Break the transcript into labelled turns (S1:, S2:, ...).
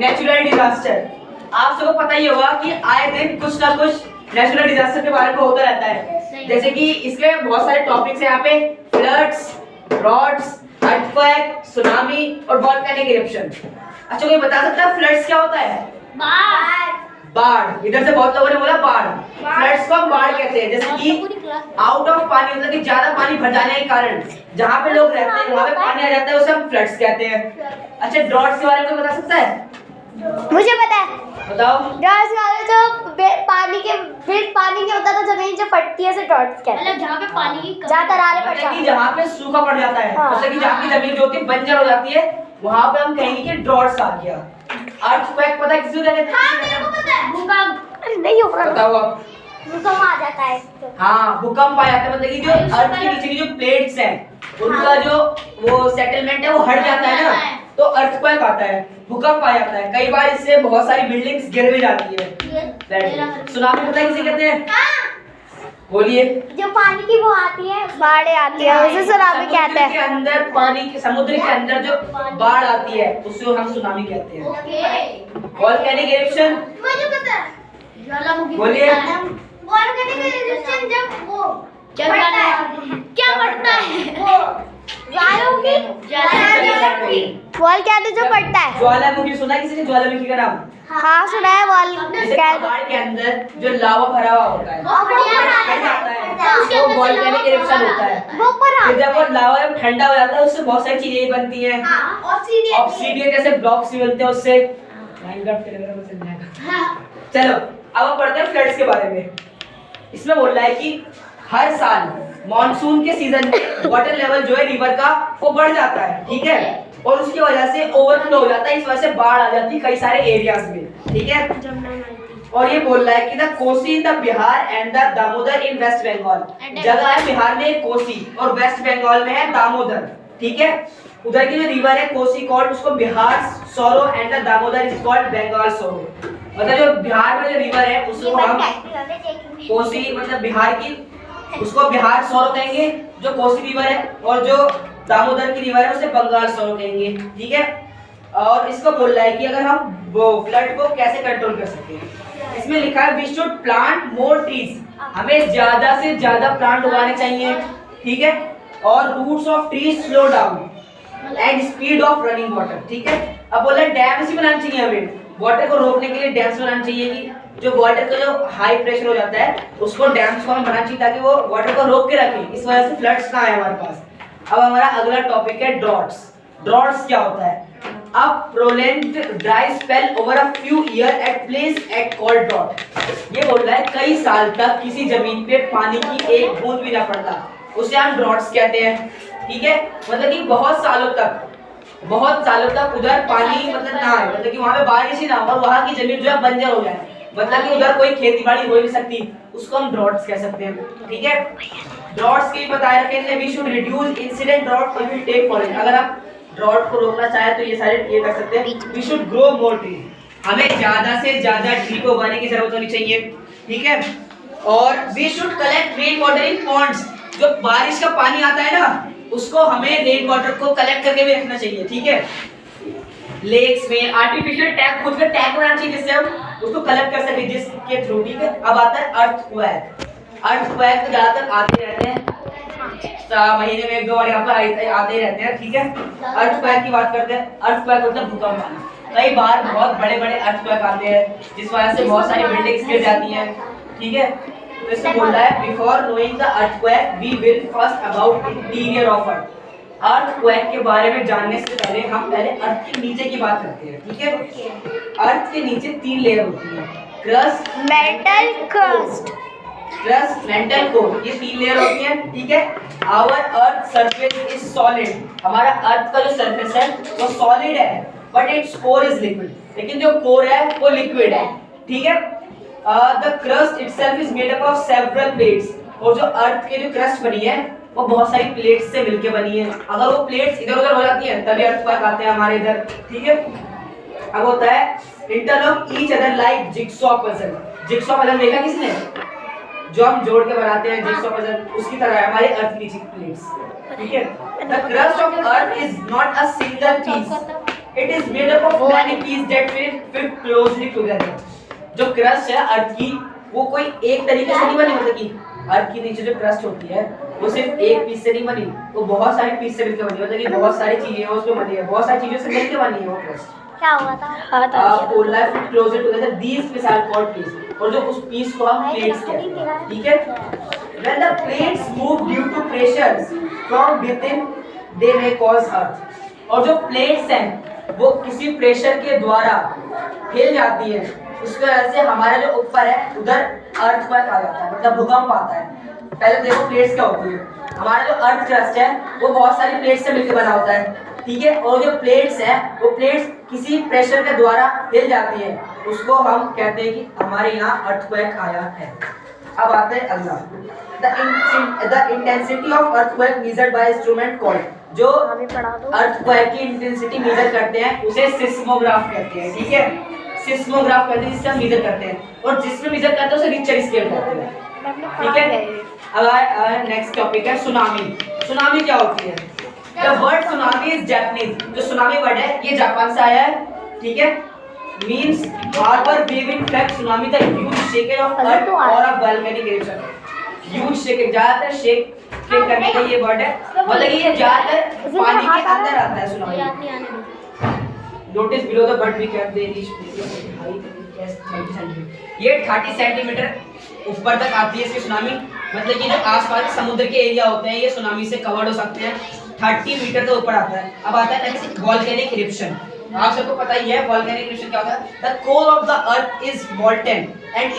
S1: Natural disaster. आप सबको पता ही होगा कि आए दिन कुछ ना कुछ नेचुरल डिजास्टर के बारे में होता रहता है। जैसे कि इसके बहुत सारे टॉपिक्स हैं यहाँ पे, फ्लड्स, ड्रॉट्स, अर्थक्वेक, सुनामी और वोल्केनिक इरप्शन। अच्छा कोई बता सकता है फ्लड्स क्या होता है? बाढ़। इधर से बहुत लोगों ने बोला बाढ़। फ्लड्स को हम बाढ़ कहते हैं। जैसे कि आउट ऑफ पानी, मतलब कि ज्यादा पानी भर जाने के कारण जहाँ पे लोग रहते हैं वहाँ पे पानी आ जाता है, उसे हम फ्लड्स कहते हैं। अच्छा ड्रॉट्स के बारे में कोई बता सकता है?
S2: मुझे पता है,
S1: बताओ।
S2: ड्रॉट्स वाले जो पानी के होता है, तो जमीन जो फटती है, उसे ड्रॉट्स कहते हैं।
S3: मतलब जहाँ पे पानी की
S2: जहाँ दरारें पड़ जाती
S1: हैं, जहाँ पे सूखा पड़ जाता है, जैसे कि जहाँ की जमीन जो होती है बंजर हो जाती है, वहाँ पे हम कहेंगे कि ड्रॉट्स आ गया। अर्थक्वेक पता है किसी को कहते हैं?
S3: हाँ मेरे को पता है, भूकंप।
S2: नहीं हो रहा,
S1: बताओ आप।
S2: भूकंप आ जाता है तो।
S1: हाँ भूकंप आ जाता है, मतलब कि जो अर्थ के नीचे की जो प्लेट्स हैं उनका जो वो सेटलमेंट है वो हट जाता है ना, तो अर्थक्वेक आता है, भूकंप आ जाता है। कई बार इससे बहुत सारी बिल्डिंग्स गिर भी जाती है। सुनामी पता है किसे कहते हैं? बोलिए।
S2: जो पानी की वो आती है, बाढ़ आती है, उसे सुनामी कहते हैं।
S1: के अंदर पानी के समुद्र के अंदर जो बाढ़ आती है उसे हम सुनामी कहते हैं।
S3: ओके।
S1: वोल्केनिक इरप्शन
S3: मुझे पता है, ज्वालामुखी।
S1: बोलिए।
S3: वोल्केनिक इरप्शन जब वो फटता है, क्या फटता है? वो ज्वालामुखी।
S2: वोल्केनो जो पड़ता है।
S1: ज्वालामुखी सुना है किसी ने? ज्वालामुखी का नाम?
S2: हाँ सुना है।
S1: जैसे पहाड़ के अंदर जो लावा भरा हुआ होता है, वो वोल्केनिक इरप्शन होता है। फिर जब वो लावा ठंडा हो जाता है उससे बहुत सारी चीजें बनती हैं। ऑब्सीडियन जैसे ब्लॉक्स भी बनते हैं उससे। चलो अब हम पढ़ते हैं फ्लड्स के बारे में। इसमें बोल रहा है कि हर साल मॉनसून के सीजन में वाटर लेवल जो है रिवर का वो बढ़ जाता है, ठीक है, और उसकी वजह से ओवरफ्लो हो जाता है, इस वजह से बाढ़ आ जाती है कई सारे एरियाज में, ठीक है। और ये बोल रहा है कि the Kosi in the Bihar and the Damodar in west Bengal. जगह है बिहार में कोसी और वेस्ट बंगाल में है दामोदर, ठीक है। उधर की जो रिवर है कोसी कॉल्ड, उसको Bihar sorrow and the Damodar is called Bengal sorrow. मतलब जो बिहार में जो रिवर है उसको हम कोसी, मतलब बिहार की, उसको बिहार सोरो कहेंगे जो कोसी रिवर है, और जो दामोदर की रिवर है उसे बंगाल सोरो कहेंगे, ठीक है। और इसको बोल रहा है कि अगर हम वो फ्लड को कैसे कंट्रोल कर सकते हैं, इसमें लिखा है we should plant more trees. हमें ज्यादा से ज्यादा प्लांट उगाने चाहिए, ठीक है। और roots of trees slow down and speed of running water, ठीक है। अब बोल रहे हैं डैम्स ही बनाने चाहिए, हमें वाटर को रोकने के लिए डैम्स बनाने चाहिए कि जो वाटर का जो हाई प्रेशर हो जाता है उसको डैम्स को हमें बनाना चाहिए ताकि वो वाटर को रोक के रखे, इस वजह से फ्लड्स ना आए हमारे पास। अब हमारा अगला टॉपिक है ड्रॉट्स। ड्रॉट्स क्या होता है? A prolonged dry spell over a few year at place at called drought. ये बोल रहा है कई साल तक किसी जमीन पे पानी की एक बूंद भी ना पड़ता, उसे हम ड्रॉट्स कहते हैं, ठीक है। मतलब कि बहुत सालों तक उधर पानी मतलब ना आए, मतलब कि वहाँ पे बारिश ही ना हो और वहाँ की जमीन जो है बंजर हो जाए, मतलब कि उधर कोई खेती बाड़ी हो ही नहीं सकती, उसको हम ड्रॉट्स कह सकते हैं, ठीक है। ड्रॉट्स के बताए रखे हैं we should reduce incident drought if we take for. अगर आप ड्रॉट को रोकना चाहे तो ये सारे ये कर सकते हैं। We should grow more tree. हमें ज्यादा से ज्यादा ट्री को उगाने की जरूरत होनी चाहिए, ठीक है। और we should collect rain water in ponds. जो बारिश का पानी आता है ना उसको हमें रेन वाटर को कलेक्ट करके भी रखना चाहिए, ठीक है। लेक्स में आर्टिफिशियल टैंक, खुद का टैंक बनाना चाहिए जिससे हम उसको कलेक्ट कर सके, जिसके थ्रू, ठीक है। अब आता है अर्थक्वेक। अर्थक्वेक तो ज्यादातर आते रहते हैं, महीने में एक दो बार यहाँ पर आते ही रहते हैं, ठीक है। अर्थक्वेक की बात करते हैं। अर्थक्वेक मतलब भूकंप आना। कई बार बहुत बड़े बड़े अर्थक्वेक आते हैं जिस वजह से बहुत सारी बिल्डिंग्स गिर जाती हैं, ठीक है। तो इससे बोल रहा है before knowing the earthquake we will first about interior of earth. Earthquake के बारे में जानने से पहले हम पहले अर्थ के नीचे की बात करते हैं, ठीक है। अर्थ के नीचे 3 लेयर होती है, crust,
S2: metal, crust,
S1: crust, mantle, core. ये 3 लेयर होती है, ठीक है। Our earth surface is solid. हमारा अर्थ का जो सरफेस है वो सॉलिड है, but its core is liquid. लेकिन जो कोर है वो लिक्विड है, ठीक है। The crust itself is made up of several plates. और जो अर्थ के जो क्रस्ट बनी है वो बहुत सारी प्लेट्स से मिलके बनी है। अगर वो प्लेट्स इधर उधर हो जाती हैं तभी अर्थक्वेक आते हैं हमारे इधर, ठीक है। अब होता है interlock each other like jigsaw puzzle. Jigsaw puzzle देखा किसने? जो हम जोड़ के बनाते हैं जिगसॉ पजल, उसकी तरह है हमारे अर्थ की प्लेट्स, ठीक है। The crust of earth is not a single piece, It is made up of many pieces that fit closely together. जो क्रस्ट है अर्थ की वो कोई एक तरीके से नहीं बनी, मतलब कि अर्थ की नीचे जो क्रस्ट होती है वो सिर्फ एक पीस से नहीं बनी, वो बहुत सारे पीस से मिलकर बनी है, मतलब कि बहुत सारी चीजें हैं उसमें बनी है, बहुत सारी चीजों से मिलकर बनी है वो क्रस्ट।
S3: क्या हुआ था?
S1: Polar fit closer together these piece are called piece, और जो उस पीस को हम प्लेट्स कहते हैं, ठीक है। When the plates move due to pressures from within, they may cause earth. और जो प्लेट्स हैं वो किसी प्रेशर के द्वारा हिल जाती है, उसकी वजह से हमारा जो ऊपर है उधर अर्थक्वेक आ जाता है, मतलब भूकंप आता है। पहले देखो प्लेट्स क्या होती है, हमारा जो अर्थ क्रस्ट है वो बहुत सारी प्लेट्स से मिलकर बना होता है, ठीक है। और जो प्लेट्स हैं वो प्लेट्स किसी प्रेशर के द्वारा हिल जाती है, उसको हम कहते हैं कि हमारे यहाँ अर्थक्वेक आया है। अब आते हैं अगला, the intensity of earthquake measured by instrument called, जो अर्थक्वेक की इंटेंसिटी मेजर करते हैं उसे सिस्मोग्राफ कहते हैं, ठीक है। सिस्मोग्राफ कहते हैं जिससे हम मेजर करते हैं, और जिसमें मेजर करते हैं उसे रिक्टर स्केल कहते हैं, ठीक है। अब नेक्स्ट टॉपिक है सुनामी। सुनामी क्या होती है? The word tsunami is Japanese, जो सुनामी वर्ड है ये जापान से आया है, ठीक है। Means harbor wave, in fact tsunami the huge shaking of earth or a volcanic eruption. Huge shaking, ज्यादातर शेक करने का ये वर्ड है, मतलब ये ज्यादातर पानी के अंदर आता है tsunami. Notice below the bird we can they reach height as 30 cm. ये 30 सेंटीमीटर ऊपर तक आती है इसकी सुनामी, मतलब कि जो आसपास समुद्र के एरिया होते हैं ये सुनामी से कवर्ड हो सकते हैं, 30 मीटर तक ऊपर आता है। अब आता है नेक्स्ट वोल्केनिक इरप्शन। आप सबको पता ही है वोल्केनिक इरप्शन क्या होता है। The core of the earth is molten and